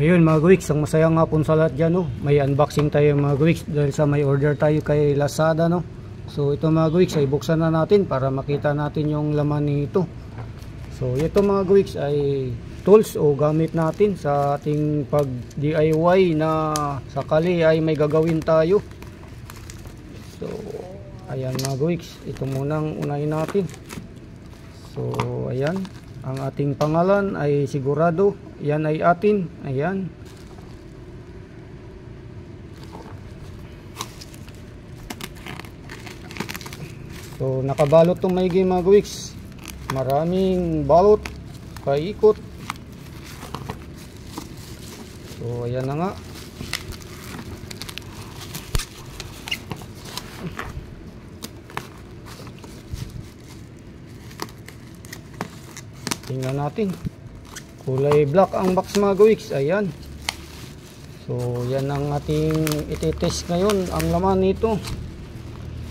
Ayun mga Gwiks, ang masayang hapon sa lahat dyan, no? May unboxing tayo mga Gwiks dahil sa may order tayo kay Lazada, no? So ito mga Gwiks ay buksan na natin para makita natin yung laman nito. So ito mga Gwiks ay tools o gamit natin sa ating pag DIY na sakali ay may gagawin tayo. So ayan mga Gwiks, ito munang unahin natin. So ayan, ang ating pangalan ay sigurado. Yan ay atin. Ayan. So nakabalot tong maigi mga Gwiks. Maraming balot, kaikot. So ayan na nga. Tingnan natin. Kulay black ang box mga Gwiks. Ayan. So yan ang ating iti-test ngayon, ang laman nito.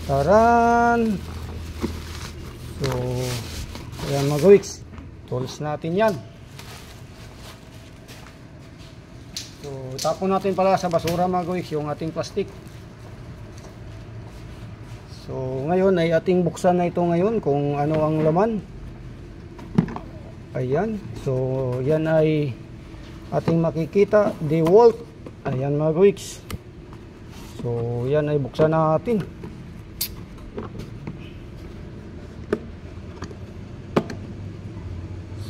Taran. So ayan mga Gwiks, tools natin yan. So tapon natin pala sa basura mga Gwiks yung ating plastic. So ngayon ay ating buksan na ito ngayon kung ano ang laman. Ayan, so yan ay ating makikita, DeWalt. Ayan mga Gwiks. So yan ay buksan natin.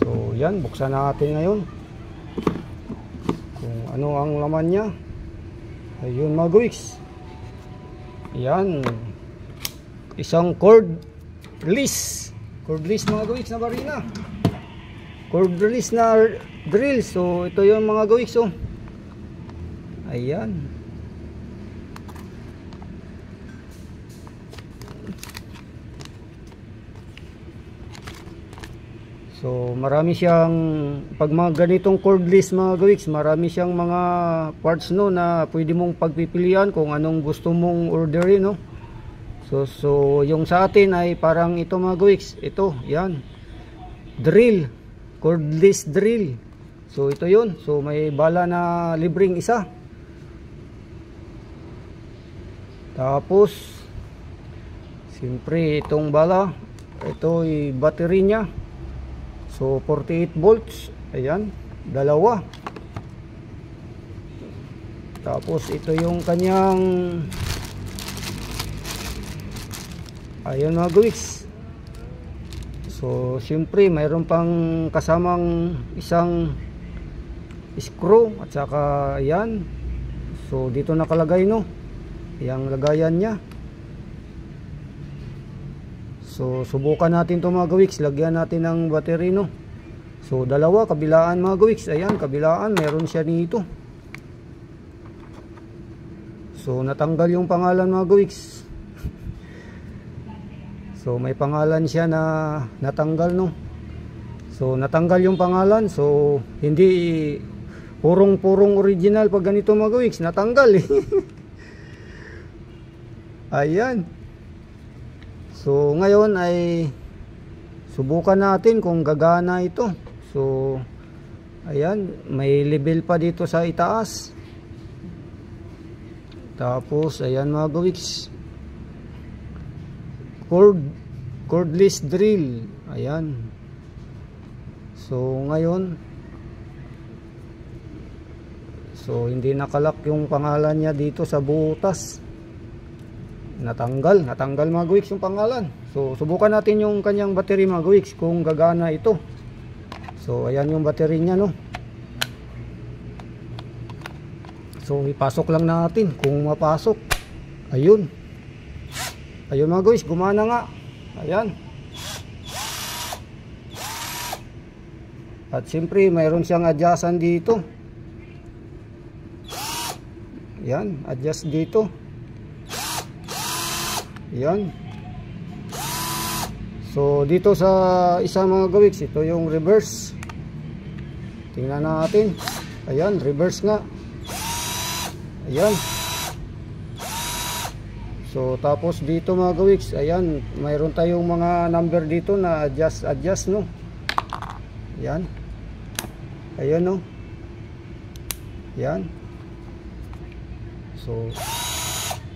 So yan, buksan natin ngayon kung ano ang laman niya. Ayun mga Gwiks. Ayan, isang cordless mga Gwiks na barina. Cordless na drill. So ito yung mga Gwiks, oh. Ayan. So marami siyang, pag mga ganitong cordless mga Gwiks, marami siyang mga parts, no, na pwede mong pagpipilian kung anong gusto mong orderin, no. So yung sa atin ay parang ito mga Gwiks. Ito, yan, drill, cordless drill. So ito yun. So may bala na libreng isa. Tapos siyempre itong bala, ito ay battery nya. So 48 volts. Ayan, dalawa. Tapos ito yung kanyang, ayan mga Gwiks. So siyempre mayroon pang kasamang isang screw at saka ayan. So dito nakalagay, no, yung lagayan nya. So subukan natin to mga Gwiks, lagyan natin ng battery, no. So dalawa kabilaan mga Gwiks. Ayan, kabilaan meron siya nito. So natanggal yung pangalan mga Gwiks. So may pangalan siya na natanggal, no. So natanggal yung pangalan. So hindi purong original pag ganito mga Gwiks, natanggal eh. Ayan. So ngayon ay subukan natin kung gagana ito. So ayan, may level pa dito sa itaas. Tapos ayan mga Gwiks, cordless drill. Ayan. So ngayon, so hindi nakalak yung pangalan niya dito sa butas. Natanggal mga Gwiks yung pangalan. So subukan natin yung kanyang battery mga Gwiks kung gagana ito. So ayan yung battery niya, no. So ipasok lang natin kung mapasok. Ayun. Ayun mga Gwiks, gumana nga. Ayan. At siyempre mayroon siyang adjustan dito. Ayan, adjust dito. Ayan. So dito sa isa mga Gwiks, ito yung reverse. Tingnan natin. Ayan, reverse nga. Ayan. So tapos dito mga Gwiks, ayan, mayroon tayong mga number dito na adjust, no. Ayan. Ayan, no. Yan. So,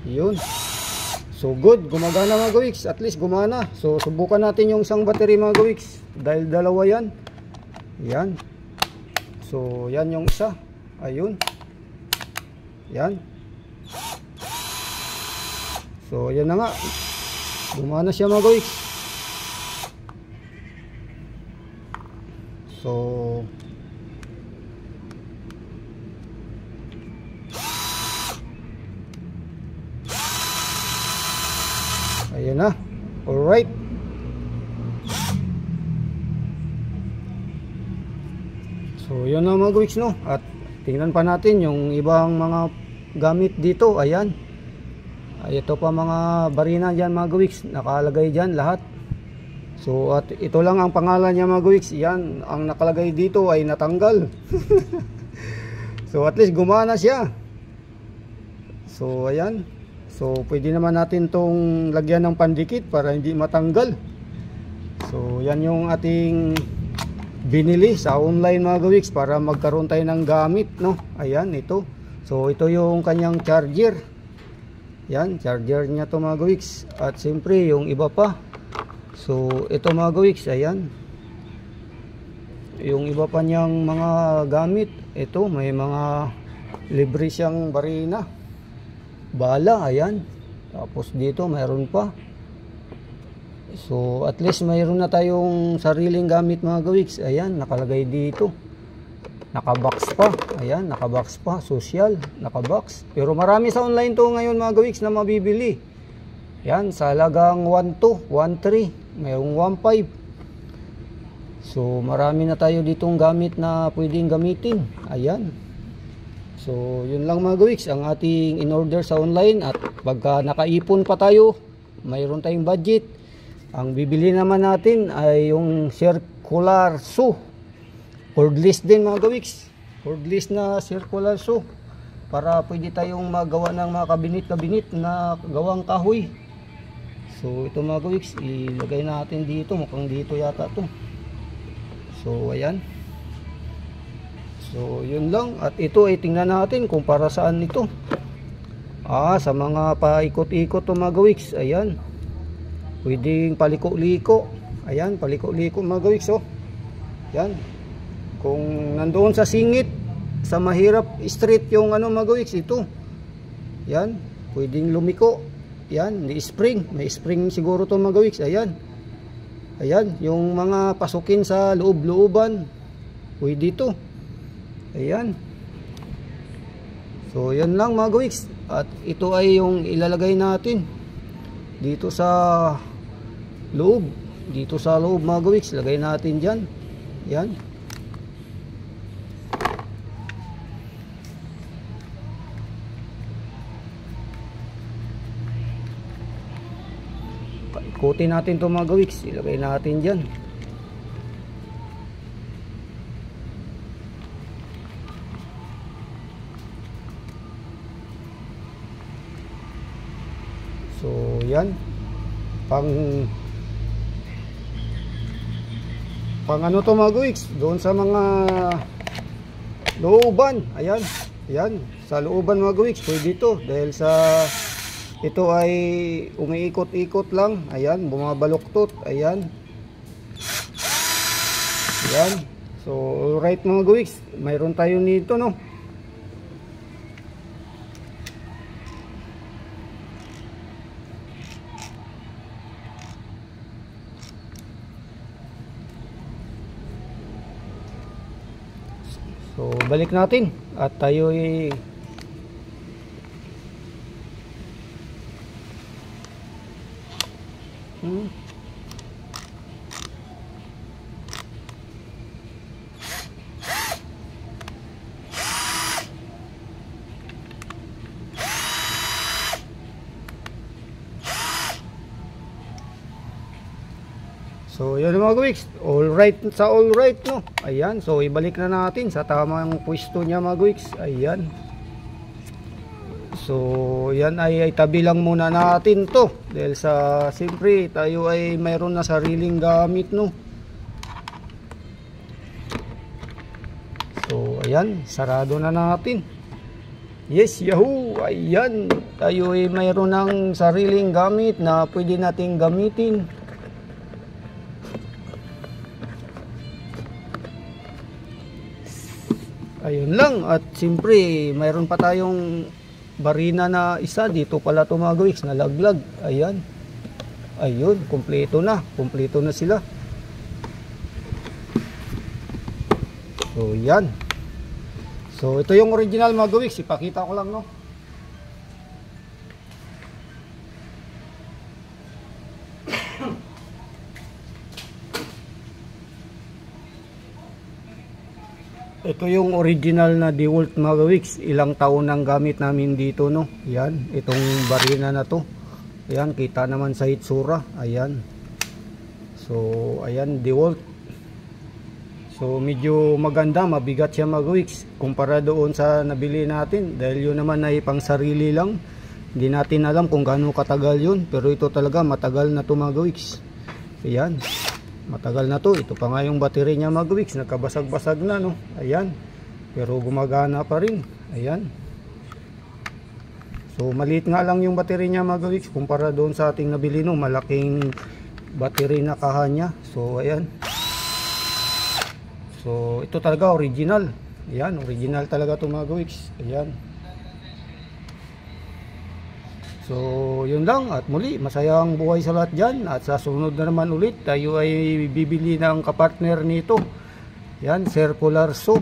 yun. So, good. Gumagana mga gawiks. At least gumana. So, subukan natin yung isang battery mga gawiks. Dahil dalawa yan. Yan. So, yan yung isa. Ayun. Yan. So, yan na nga. Gumana siya mga gawiks. So, ayan na. Alright. So, yun na mga gawiks, no? At tingnan pa natin yung ibang mga gamit dito. Ayan. Ay, ito pa mga barina dyan mga gawiks. Nakalagay dyan lahat. So, at ito lang ang pangalan niya mga gawiks. Yan, ang nakalagay dito ay natanggal. So, at least gumana siya. So, ayan. So, pwede naman natin tong lagyan ng pandikit para hindi matanggal. So, yan yung ating binili sa online mga gawiks para magkaroon tayo ng gamit, no? Ayan, ito. So, ito yung kanyang charger. Yan, charger niya to mga gawiks. At siyempre, yung iba pa. So, ito mga gawiks, ayan. Yung iba pa niyang mga gamit. Ito, may mga libre siyang barina. Bala, ayan. Tapos dito mayroon pa. So at least mayroon na tayong sariling gamit mga gawiks. Ayan, nakalagay dito. Nakabox pa. Ayan, nakabox pa. Social, nakabox. Pero marami sa online to ngayon mga gawiks na mabibili. Ayan, sa halagang 1.2, 1.3, mayroong 1.5. So marami na tayo ditong gamit na pwedeng gamitin. Ayan. So, yun lang mga gawiks ang ating in-order sa online. At pagka nakaipon pa tayo, mayroon tayong budget, ang bibili naman natin ay yung circular saw. Cordless din mga gawiks. Cordless na circular saw. Para pwede tayong magawa ng mga kabinit-kabinit na gawang kahoy. So, ito mga gawiks, ilagay natin dito. Mukhang dito yata to. So, ayan. So, yun lang. At ito ay tingnan natin kung para saan ito. Sa mga paikot-ikot to mga gawiks. Ayan. Pwedeng paliko-liko. Ayan, paliko-liko mga gawiks, oh. Ayan. Kung nandoon sa singit, sa mahirap street yung ano mga gawiks, ito. Ayan. Pwedeng lumiko. Ayan, may spring. May spring siguro to mga gawiks. Ayan. Ayan, yung mga pasukin sa loob-looban. Pwede ito. Ayan. So yan lang mga gawiks. At ito ay yung ilalagay natin dito sa loob. Dito sa loob mga gawiks, lagay natin dyan. Yan. Ikutin natin ito mga gawiks, ilagay natin dyan. So, yan. Pang ano to mga gawiks? Doon sa mga looban. Ayan. Ayan. Sa looban mga gawiks, pwede ito. Dahil sa ito ay umiikot-ikot lang. Ayan. Bumabaluktot. Ayan. Ayan. So, alright mga gawiks. Mayroon tayo nito, no? So, balik natin at tayo ay So, yun mga gawiks. Alright sa alright, no? Ayan. So, ibalik na natin sa tamang pwesto niya mga gawiks. Ayan. So, yan ay tabi lang muna natin to. Dahil sa, siyempre, tayo ay mayroon na sariling gamit, no? So, ayan. Sarado na natin. Yes, yahoo! Ayan, tayo ay mayroon ng sariling gamit na pwede nating gamitin. Ayun lang, at siyempre mayroon pa tayong barina na isa. Dito pala ito mga gawiks, nalaglag. Ayan, ayun, kumpleto na sila. So yan. So ito yung original mga gawiks, ipakita ko lang, no. Ito yung original na DeWalt mga gawiks. Ilang taon nang gamit namin dito, no. Yan, itong barina na to. Ayan, kita naman sa hitsura. Ayan. So ayan, DeWalt. So medyo maganda, mabigat siya mga gawiks kumpara doon sa nabili natin, dahil yun naman ay pang sarili lang. Hindi natin alam kung gaano katagal yun, pero ito talaga matagal na to mga gawiks. Ayan, matagal na to. Ito pa nga yung battery niya mga gawiks, nagkabasag-basag na, no. Ayan, pero gumagana pa rin. Ayan. So maliit nga lang yung battery niya mga gawiks kumpara doon sa ating nabili, no. Malaking battery na kaha niya. So ayan. So ito talaga original. Ayan, original talaga ito mga gawiks. Ayan. So yun lang, at muli masayang buhay sa lahat dyan. At sa sunod na naman ulit tayo ay bibili ng kapartner nito. Ayan, circular saw.